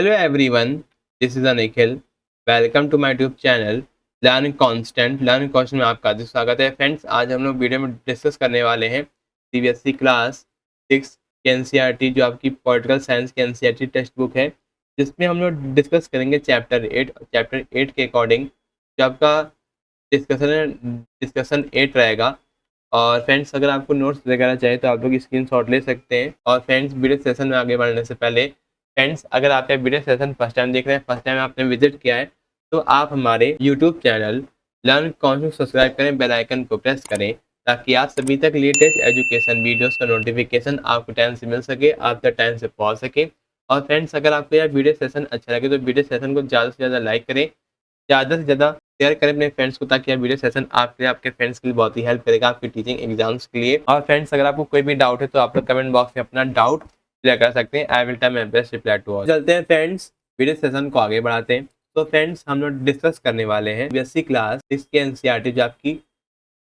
Hello everyone, this is Anikhil. Welcome to my YouTube channel Learn Constant में आपका हार्दिक स्वागत है। फ्रेंड्स, आज हम लोग वीडियो में डिस्कस करने वाले हैं सीबीएसई क्लास 6 की एनसीईआरटी, जो आपकी पॉलिटिकल साइंस की एनसीईआरटी टेक्स्ट बुक है, जिसमें हम लोग डिस्कस करेंगे चैप्टर 8 के अकॉर्डिंग जो आपका डिस्कशन 8 रहेगा। और फ्रेंड्स, अगर आपको नोट्स वगैरह चाहिए तो आप लोग स्क्रीनशॉट ले सकते हैं। और फ्रेंड्स, वीडियो सेशन में आगे बढ़ने से पहले फ्रेंड्स, अगर आप ये वीडियो सेशन फर्स्ट टाइम देख रहे हैं, फर्स्ट टाइम आपने विजिट किया है, तो आप हमारे YouTube channel learn concept subscribe करें, बेल आइकन को प्रेस करें, ताकि आप सभी तक लेटेस्ट एजुकेशन वीडियोस का नोटिफिकेशन आपको टाइम से मिल सके, आप तक टाइम से पहुंच सके। और फ्रेंड्स, अगर आपको यह वीडियो सेशन अच्छा लगे तो वीडियो सेशन को ज़्यादा से ज़्यादा लाइक करें, ज़्यादा से ज़्यादा शेयर करें अपने फ्रेंड्स को, ताकि यह वीडियो सेशन आपके लिए, आपके फ्रेंड्स के लिए बहुत ही हेल्प करेगा आपकी टीचिंग एग्जाम्स के लिए। और फ्रेंड्स, अगर आपको कोई भी डाउट है तो आप लोग कमेंट बॉक्स में अपना डाउट क्लियर कर सकते हैं। I will try my best reply to all. चलते हैं फ्रेंड्स, वीडियो सेशन को आगे बढ़ाते हैं। तो फ्रेंड्स, हम लोग डिस्कस करने वाले हैं बीएससी क्लास 6 की एनसीईआरटी, जो आपकी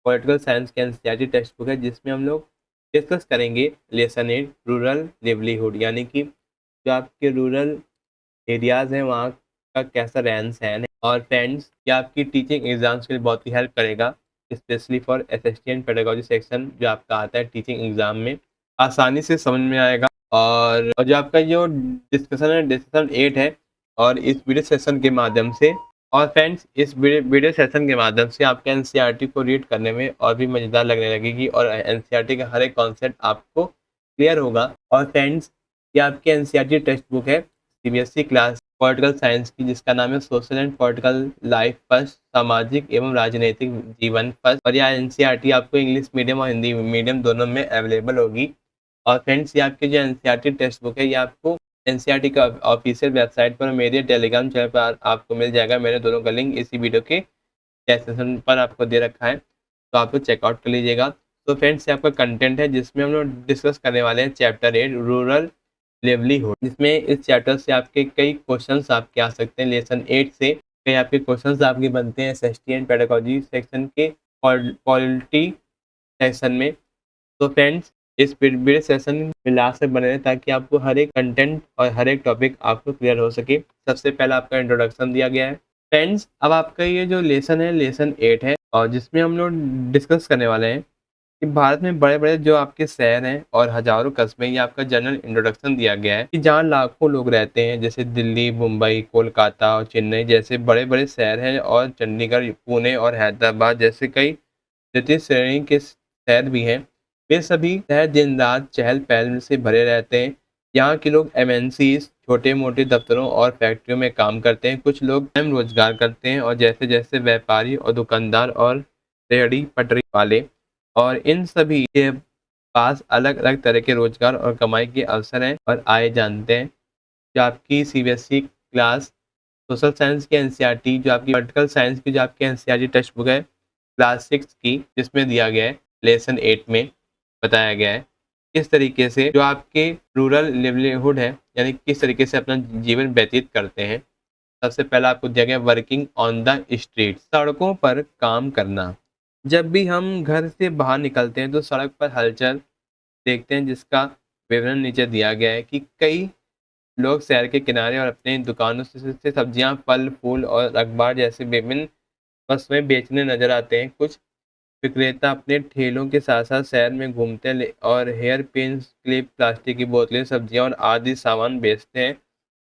पॉलिटिकल साइंस की एनसीईआरटी टेक्स्ट बुक है, जिसमें हम लोग डिस्कस करेंगे लेसन 8 रूरल लिवलीहुड, यानी कि जो आपके रूरल एरियाज़ हैं वहाँ का कैसा रहन सहन है। और फ्रेंड्स, ये आपकी टीचिंग एग्जाम्स के लिए बहुत ही हेल्प करेगा, specially for SST and pedagogy section जो आपका आता है टीचिंग एग्जाम में, आसानी से समझ में आएगा। और जो आपका जो डिस्कशन है, डिस्कशन 8 है। और इस वीडियो सेशन के माध्यम से, और फ्रेंड्स, इस वीडियो सेशन के माध्यम से आपके एनसीईआरटी को रीड करने में और भी मज़ेदार लगने लगेगी, और एनसीईआरटी का हर एक कॉन्सेप्ट आपको क्लियर होगा। और फ्रेंड्स, ये आपकी एनसीईआरटी टेक्स्ट बुक है सीबीएसई क्लास पॉलिटिकल साइंस की, जिसका नाम है social and political life first, सामाजिक एवं राजनीतिक जीवन फर्स्ट। और यह एनसीईआरटी आपको इंग्लिश मीडियम और हिंदी मीडियम दोनों में अवेलेबल होगी। और फ्रेंड्स, ये आपकी जो एनसीईआरटी टेक्स्ट बुक है, ये आपको एनसीईआरटी का ऑफिशियल वेबसाइट पर, मेरे टेलीग्राम चैनल पर आपको मिल जाएगा। मेरे दोनों का लिंक इसी वीडियो के सेक्शन पर आपको दे रखा है, तो आप लोग चेकआउट कर लीजिएगा। तो फ्रेंड्स, ये आपका कंटेंट है, जिसमें हम लोग डिस्कस करने वाले हैं चैप्टर 8 रूरल लिवलीहुड, जिसमें इस चैप्टर से आपके कई क्वेश्चंस आपके आ सकते हैं। लेसन 8 से कई आपके क्वेश्चंस आपके बनते हैं एसएसटी एंड पेडागोजी सेक्शन के पॉलिटी सेक्शन में। तो फ्रेंड्स, इस वीडियो सेशन में लास्ट तक बने रहें, ताकि आपको हर एक कंटेंट और हर एक टॉपिक आपको क्लियर हो सके। सबसे पहले आपका इंट्रोडक्शन दिया गया है। फ्रेंड्स, अब आपका ये जो लेसन है, लेसन 8 है, और जिसमें हम लोग डिस्कस करने वाले हैं कि भारत में बड़े-बड़े जो आपके शहर हैं और हज़ारों कस्बे, ये आपका जनरल इंट्रोडक्शन दिया गया है कि जहाँ लाखों लोग रहते हैं, जैसे दिल्ली, मुंबई, कोलकाता और चेन्नई जैसे बड़े-बड़े शहर हैं, और चंडीगढ़, पुणे और हैदराबाद जैसे कई द्वितीय श्रेणी के शहर भी हैं। वे सभी शहर दिन-रात चहल-पहल से भरे रहते हैं। यहाँ के लोग एमएनसीज़, छोटे-मोटे दफ्तरों और फैक्ट्रियों में काम करते हैं। कुछ लोग स्वयं रोजगार करते हैं, और जैसे-जैसे व्यापारी और दुकानदार और रेहड़ी पटरी वाले, और इन सभी के पास अलग-अलग तरह के रोजगार और कमाई के अवसर हैं और आय जानते हैं। जो आपकी सीबीएसई क्लास सोशल साइंस की एनसीईआरटी, जो आपकी पॉलिटिकल साइंस की जो आपकी एनसीईआरटी टेक्स्ट बुक है क्लास 6 की, जिसमें दिया गया है लेसन 8 में बताया गया है किस तरीके से जो आपके रूरल लिवलीहुड है, यानी किस तरीके से अपना जीवन व्यतीत करते हैं। सबसे पहला आपको दिया गया वर्किंग ऑन द स्ट्रीट, सड़कों पर काम करना। जब भी हम घर से बाहर निकलते हैं तो सड़क पर हलचल देखते हैं, जिसका विवरण नीचे दिया गया है कि कई लोग शहर के किनारे और अपने दुकानों से सब्जियां, फल, फूल और अखबार जैसे विभिन्न वस्तुएं बेचने नजर आते हैं। कुछ विक्रेता अपने ठेलों के साथ साथ शहर में घूमते हैं, और हेयर पिन्स, क्लिप, प्लास्टिक की बोतलें, सब्जियां और आदि सामान बेचते हैं।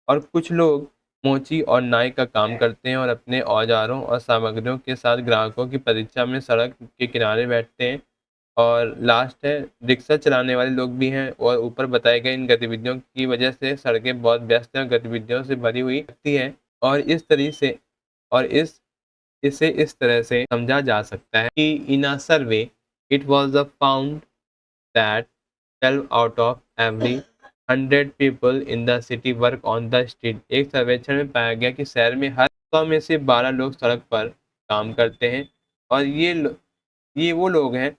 और कुछ लोग मोची और नाई का काम करते हैं, और अपने औजारों और सामग्रियों के साथ ग्राहकों की प्रतीक्षा में सड़क के किनारे बैठते हैं। और लास्ट है, रिक्शा चलाने वाले लोग भी हैं, और ऊपर बताए गए इन गतिविधियों की वजह से सड़कें बहुत व्यस्त हैं और गतिविधियों से भरी हुई लगती है। और इस तरीके से, और इसे इस तरह से समझा जा सकता है कि in a survey it was a found that 12 out of every 100 people in the city work on the street. एक सर्वेक्षण में पाया गया कि शहर में हर 100 में से 12 लोग सड़क पर काम करते हैं। और ये वो लोग हैं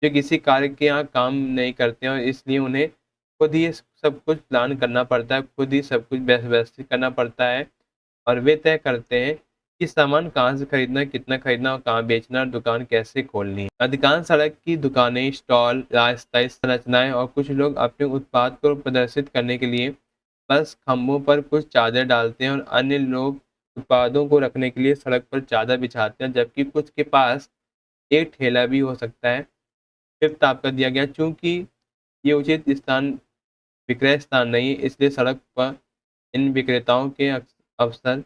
जो किसी कार्य के यहाँ काम नहीं करते हैं, और इसलिए उन्हें खुद ही ये सब कुछ प्लान करना पड़ता है, खुद ही सब कुछ व्यवस्थित करना पड़ता है। और वे तय करते हैं कि सामान कहाँ से खरीदना है, कितना खरीदना और कहाँ बेचना, और दुकान कैसे खोलनी है। अधिकांश सड़क की दुकानें, स्टॉल, अस्थायी संरचनाएं, और कुछ लोग अपने उत्पाद को प्रदर्शित करने के लिए बस खंभों पर कुछ चादर डालते हैं और अन्य लोग उत्पादों को रखने के लिए सड़क पर चादर बिछाते हैं, जबकि कुछ के पास एक ठेला भी हो सकता है। फिफ्थ आपका दिया गया, चूंकि ये उचित स्थान विक्रय स्थान नहीं है, इसलिए सड़क पर इन विक्रेताओं के अवसर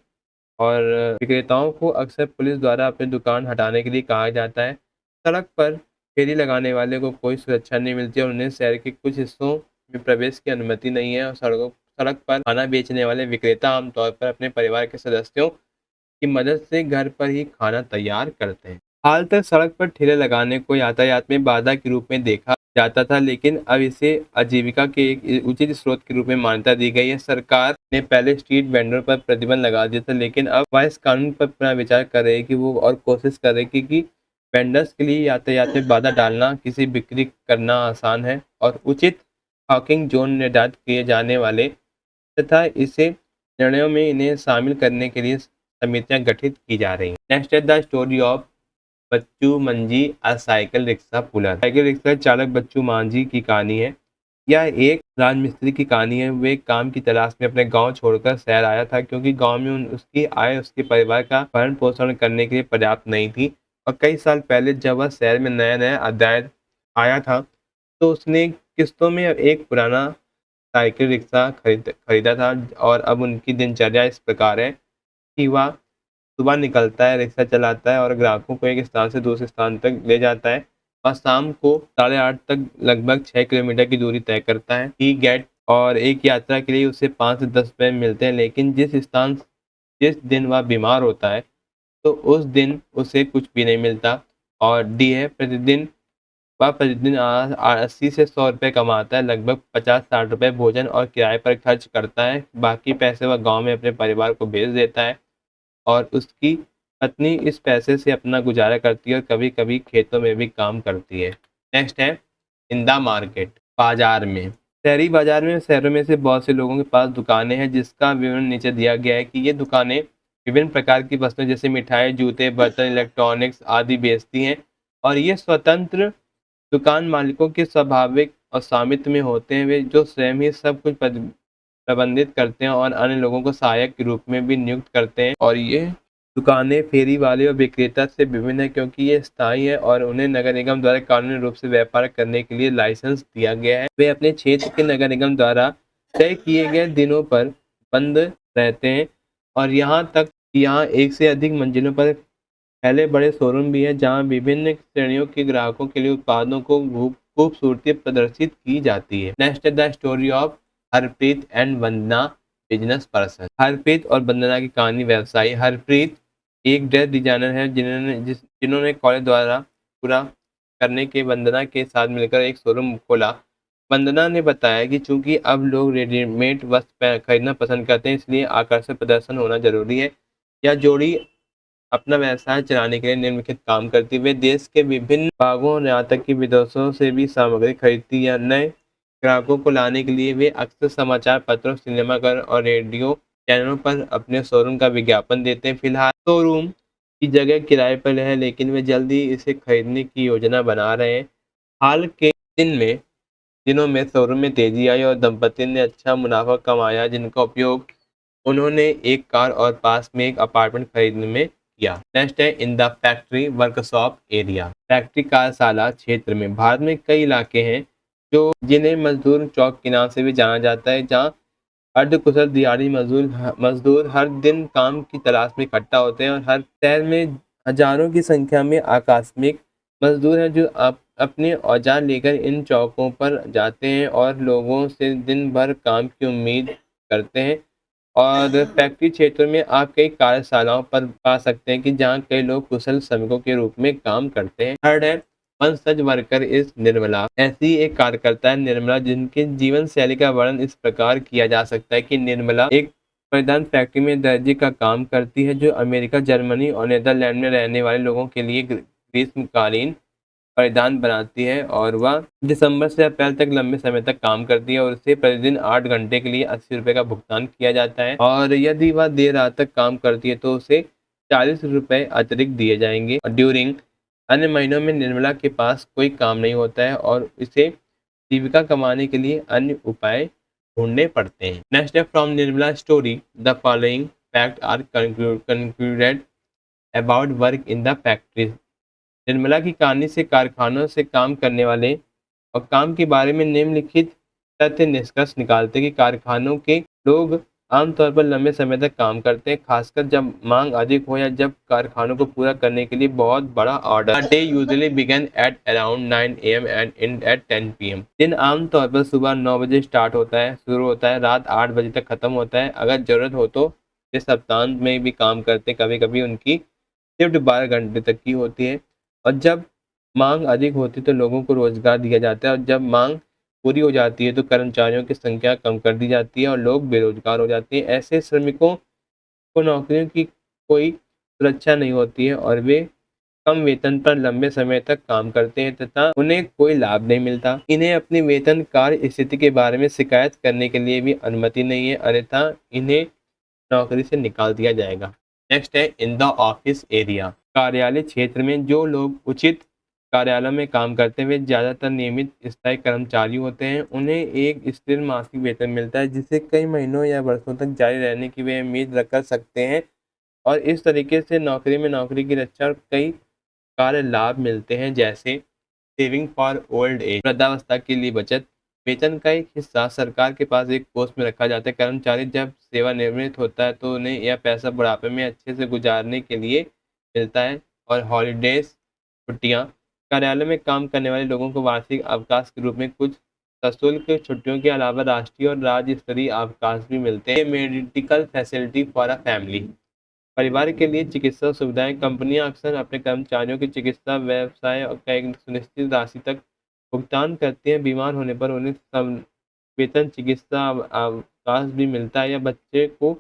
और विक्रेताओं को अक्सर पुलिस द्वारा अपनी दुकान हटाने के लिए कहा जाता है। सड़क पर फेरी लगाने वाले को कोई सुरक्षा नहीं मिलती और उन्हें शहर के कुछ हिस्सों में प्रवेश की अनुमति नहीं है और सड़क पर खाना बेचने वाले विक्रेता आमतौर पर अपने परिवार के सदस्यों की मदद से घर पर ही खाना तैयार करते हैं। हाल तक सड़क पर ठेले लगाने को यातायात में बाधा के रूप में देखा जाता था, लेकिन अब इसे आजीविका के एक उचित स्रोत के रूप में मान्यता दी गई है। सरकार ने पहले स्ट्रीट वेंडर पर प्रतिबंध लगा दिया था, लेकिन अब वह इस कानून पर पुनः विचार कर रहे हैं कि वो और कोशिश कर रहे हैं कि वेंडर्स के लिए यातायात में बाधा डालना किसी बिक्री करना आसान है और उचित हॉकिंग जोन निर्धारित किए जाने वाले तथा इसे निर्णयों में इन्हें शामिल करने के लिए समितियां गठित की जा रही हैं। नेक्स्ट है the story of Bachchu Manji a cycle rickshaw puller. Cycle rickshaw चालक बच्चू मांझी की कहानी है। यह एक राजमिस्त्री की कहानी है। वे काम की तलाश में अपने गांव छोड़कर शहर आया था, क्योंकि गांव में उसकी आय उसके परिवार का भरण पोषण करने के लिए पर्याप्त नहीं थी। और कई साल पहले जब वह शहर में नया नया अध्याय आया था, तो उसने किस्तों में एक पुराना साइकिल रिक्शा खरीदा था। और अब उनकी दिनचर्या इस प्रकार है कि वह सुबह निकलता है, रिक्शा चलाता है और ग्राहकों को एक स्थान से दूसरे स्थान तक ले जाता है और शाम को 8:30 तक लगभग 6 किलोमीटर की दूरी तय करता है। ही गेट और एक यात्रा के लिए उसे 5 से 10 रुपये मिलते हैं, लेकिन जिस दिन वह बीमार होता है तो उस दिन उसे कुछ भी नहीं मिलता। और डी है, वह प्रतिदिन 80 से 100 रुपये कमाता है, लगभग 50-60 रुपये भोजन और किराए पर खर्च करता है। बाकी पैसे वह गांव में अपने परिवार को भेज देता है और उसकी पत्नी इस पैसे से अपना गुजारा करती है और कभी-कभी खेतों में भी काम करती है। नेक्स्ट है इन द मार्केट, बाजार में। शहरी बाजार में शहरों में से बहुत से लोगों के पास दुकानें हैं, जिसका विवरण नीचे दिया गया है कि ये दुकानें विभिन्न प्रकार की वस्तुएं जैसे मिठाई, जूते, बर्तन, इलेक्ट्रॉनिक्स आदि बेचती हैं और ये स्वतंत्र दुकान मालिकों के स्वाभाविक और स्वामित्व में होते हैं। वे जो स्वयं ही सब कुछ प्रबंधित करते हैं और अन्य लोगों को सहायक के रूप में भी नियुक्त करते हैं। और ये दुकानें फेरी वाले और विक्रेता से विभिन्न है, क्योंकि ये स्थायी है और उन्हें नगर निगम द्वारा कानूनी रूप से व्यापार करने के लिए लाइसेंस दिया गया है। वे अपने क्षेत्र के नगर निगम द्वारा तय किए गए दिनों पर बंद रहते हैं और यहाँ तक कि यहाँ एक से अधिक मंजिलों पर फैले बड़े शोरूम भी हैं, जहाँ विभिन्न श्रेणियों के ग्राहकों के लिए उत्पादों को खूबसूरती प्रदर्शित की जाती है। नेक्स्ट है the story of Harpreet and Vandana, business person. Harpreet और वंदना की कहानी। व्यवसायी हरप्रीत एक ड्रेस डिजाइनर है जिन्होंने कॉलेज द्वारा पूरा करने के वंदना के साथ मिलकर एक शोरूम खोला। वंदना ने बताया कि चूंकि अब लोग रेडीमेड वस्त्र खरीदना पसंद करते हैं, इसलिए आकर्षक प्रदर्शन होना जरूरी है। यह जोड़ी अपना व्यवसाय चलाने के लिए निम्नलिखित काम करती है। वे देश के विभिन्न भागों यहाँ तक कि विदेशों से भी सामग्री खरीदती है। नए ग्राहकों को लाने के लिए वे अक्सर समाचार पत्रों, सिनेमाघर और रेडियो चैनलों पर अपने शोरूम का विज्ञापन देते हैं। फिलहाल शोरूम की जगह किराए पर है, लेकिन वे जल्द ही इसे खरीदने की योजना बना रहे हैं। हाल के दिनों में शोरूम में तेजी आई और दंपति ने अच्छा मुनाफा कमाया, जिनका उपयोग उन्होंने एक कार और पास में एक अपार्टमेंट खरीदने में किया। नेक्स्ट है इन the factory workshop area. Factory कार्यशाला क्षेत्र में भारत में कई इलाके हैं जो जिन्हें मजदूर चौक के नाम से भी जाना जाता है, जहाँ अर्धकुशल दिहाड़ी मजदूर हर दिन काम की तलाश में इकट्ठा होते हैं। और हर शहर में हजारों की संख्या में आकस्मिक मजदूर हैं जो अपने औजार लेकर इन चौकों पर जाते हैं और लोगों से दिन भर काम की उम्मीद करते हैं। और फैक्ट्री क्षेत्र में आप कई कार्यशालाओं पर पा सकते हैं कि जहाँ कई लोग कुशल श्रमिकों के रूप में काम करते हैं। थर्ड है one such worker is Nirmala. ऐसी एक कार्यकर्ता है निर्मला, जिनके जीवन शैली का वर्णन इस प्रकार किया जा सकता है कि निर्मला एक परिधान फैक्ट्री में दर्जी का काम करती है, जो अमेरिका, जर्मनी और नीदरलैंड में रहने वाले लोगों के लिए ग्रीष्मकालीन परिधान बनाती है। और वह दिसंबर से अप्रैल तक लंबे समय तक काम करती है और उसे प्रतिदिन 8 घंटे के लिए 80 रुपये का भुगतान किया जाता है। और यदि वह देर रात तक काम करती है तो उसे 40 रुपये अतिरिक्त दिए जाएंगे। और ड्यूरिंग अन्य महीनों में निर्मला के पास कोई काम नहीं होता है और इसे जीविका कमाने के लिए अन्य उपाय ढूंढने पड़ते हैं। नेक्स्ट है from Nirmala story the following fact are concluded about work in the factory. Nirmala की कहानी से कारखानों से काम करने वाले और काम के बारे में निम्नलिखित तथ्य निष्कर्ष निकालते हैं कि कारखानों के लोग आमतौर पर लंबे समय तक काम करते हैं, खासकर जब मांग अधिक हो या जब कारखानों को पूरा करने के लिए बहुत बड़ा order. Day usually began at around 9 AM and end at 10 PM। दिन आमतौर पर सुबह 9 बजे स्टार्ट होता है, शुरू होता है, रात 8 बजे तक खत्म होता है। अगर जरूरत हो तो वे सप्तांत में भी काम करते हैं, कभी कभी उनकी शिफ्ट 12 घंटे तक की होती है। और जब मांग अधिक होती है तो लोगों को रोजगार दिया जाता है, और जब मांग पूरी हो जाती है तो कर्मचारियों की संख्या कम कर दी जाती है और लोग बेरोजगार हो जाते हैं। ऐसे श्रमिकों को नौकरियों की कोई सुरक्षा नहीं होती है और वे कम वेतन पर लंबे समय तक काम करते हैं तथा उन्हें कोई लाभ नहीं मिलता। इन्हें अपनी वेतन कार्य स्थिति के बारे में शिकायत करने के लिए भी अनुमति नहीं है, अन्यथा इन्हें नौकरी से निकाल दिया जाएगा। नेक्स्ट है इन द ऑफिस एरिया। कार्यालय क्षेत्र में जो लोग उचित कार्यालय में काम करते हैं वे ज़्यादातर नियमित स्थायी कर्मचारी होते हैं। उन्हें एक स्थिर मासिक वेतन मिलता है जिसे कई महीनों या वर्षों तक जारी रहने की वे उम्मीद रख कर सकते हैं, और इस तरीके से नौकरी में नौकरी की रक्षा और कई कार्य लाभ मिलते हैं, जैसे सेविंग फॉर ओल्ड एज, वृद्धावस्था के लिए बचत। वेतन का एक हिस्सा सरकार के पास एक कोष में रखा जाता है। कर्मचारी जब सेवानिवृत्त होता है तो उन्हें यह पैसा बुढ़ापे में अच्छे से गुजारने के लिए मिलता है। और हॉलीडेज, छुट्टियाँ, कार्यालय में काम करने वाले लोगों को वार्षिक अवकाश के रूप में कुछ सशुल्क छुट्टियों के अलावा राष्ट्रीय और राज्य स्तरीय अवकाश भी मिलते हैं। Medical facility for a family, परिवार के लिए चिकित्सा सुविधाएं। कंपनियां अक्सर अपने कर्मचारियों की चिकित्सा व्यवसाय का एक सुनिश्चित राशि तक भुगतान करती हैं। बीमार होने पर उन्हें वेतन चिकित्सा अवकाश भी मिलता है या बच्चे को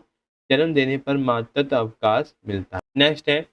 जन्म देने पर मातृत्व अवकाश मिलता है। नेक्स्ट है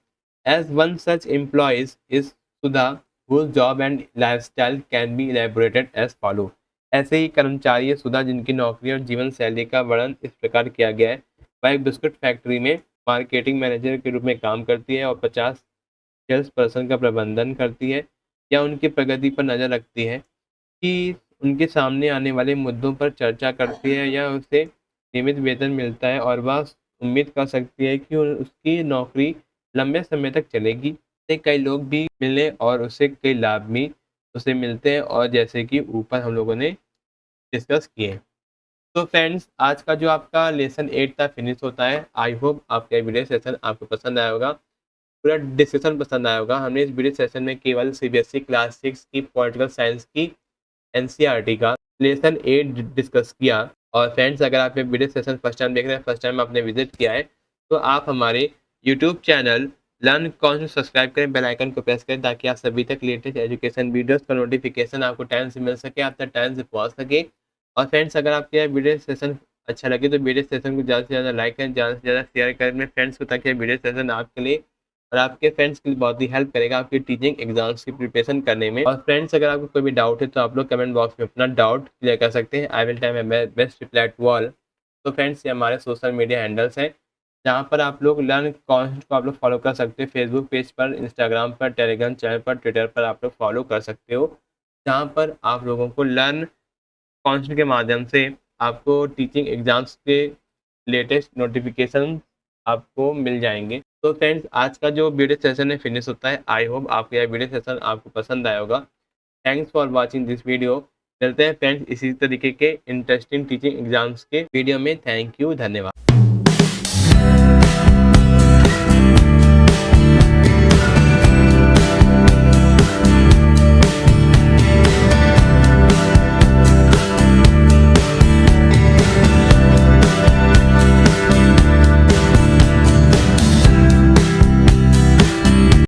as one such employees is Sudha whose job and lifestyle can be elaborated as follow। ऐसे ही कर्मचारी है सुधा जिनकी नौकरी और जीवन शैली का वर्णन इस प्रकार किया गया है। वह एक बिस्कुट फैक्ट्री में मार्केटिंग मैनेजर के रूप में काम करती है और 50 सेल्स पर्सन का प्रबंधन करती है या उनकी प्रगति पर नज़र रखती है कि उनके सामने आने वाले मुद्दों पर चर्चा करती है या उसे नियमित वेतन मिलता है और वह उम्मीद कर सकती है कि उसकी नौकरी लंबे समय तक चलेगी। से कई लोग भी मिले और उसे कई लाभ भी उसे मिलते हैं, और जैसे कि ऊपर हम लोगों ने डिस्कस किए। तो फ्रेंड्स आज का जो आपका लेसन 8 था फिनिश होता है। आई होप आपका वीडियो सेशन आपको पसंद आया होगा, पूरा डिस्कशन पसंद आया होगा। हमने इस वीडियो सेशन में केवल सीबीएसई क्लास 6 की पॉलिटिकल साइंस की एनसीईआरटी का लेसन 8 डिस्कस किया। और फ्रेंड्स अगर आप ये वीडियो सेशन फर्स्ट टाइम देख रहे हैं, फर्स्ट टाइम आपने विजिट किया है, तो आप हमारे यूट्यूब चैनल लर्न कौन सब्सक्राइब करें, बेल आइकन को प्रेस करें ताकि आप सभी तक लेटेस्ट एजुकेशन वीडियोस का नोटिफिकेशन आपको टाइम से मिल सके, आप तक टाइम से पहुंच सके। और फ्रेंड्स अगर आपको यह वीडियो सेशन अच्छा लगे तो वीडियो सेशन को ज़्यादा से ज़्यादा लाइक करें, ज़्यादा से ज़्यादा शेयर करें अपने फ्रेंड्स को, ताकि वीडियो सेशन आपके लिए और आपके फ्रेंड्स के लिए बहुत ही हेल्प करेगा आपकी टीचिंग एग्जाम्स की प्रिपरेशन करने में। और फ्रेंड्स अगर आपको कोई भी डाउट है तो आप लोग कमेंट बॉक्स में अपना डाउट क्लियर कर सकते हैं। I will time my best reply to all. तो फ्रेंड्स ये हमारे सोशल मीडिया हैंडल्स हैं जहाँ पर आप लोग लर्न कॉन्स्ट को आप लोग फॉलो कर सकते हैं। फेसबुक पेज पर, इंस्टाग्राम पर, टेलीग्राम चैनल पर, ट्विटर पर आप लोग फॉलो कर सकते हो, जहाँ पर आप लोगों को लर्न कॉन्स्ट के माध्यम से आपको टीचिंग एग्जाम्स के लेटेस्ट नोटिफिकेशन आपको मिल जाएंगे। तो फ्रेंड्स आज का जो वीडियो सेशन है फिनिश होता है। आई होप आपको यह वीडियो सेशन आपको पसंद आया होगा। Thanks for watching this video. मिलते हैं फ्रेंड्स इसी तरीके के इंटरेस्टिंग टीचिंग एग्जाम्स के वीडियो में। थैंक यू, धन्यवाद।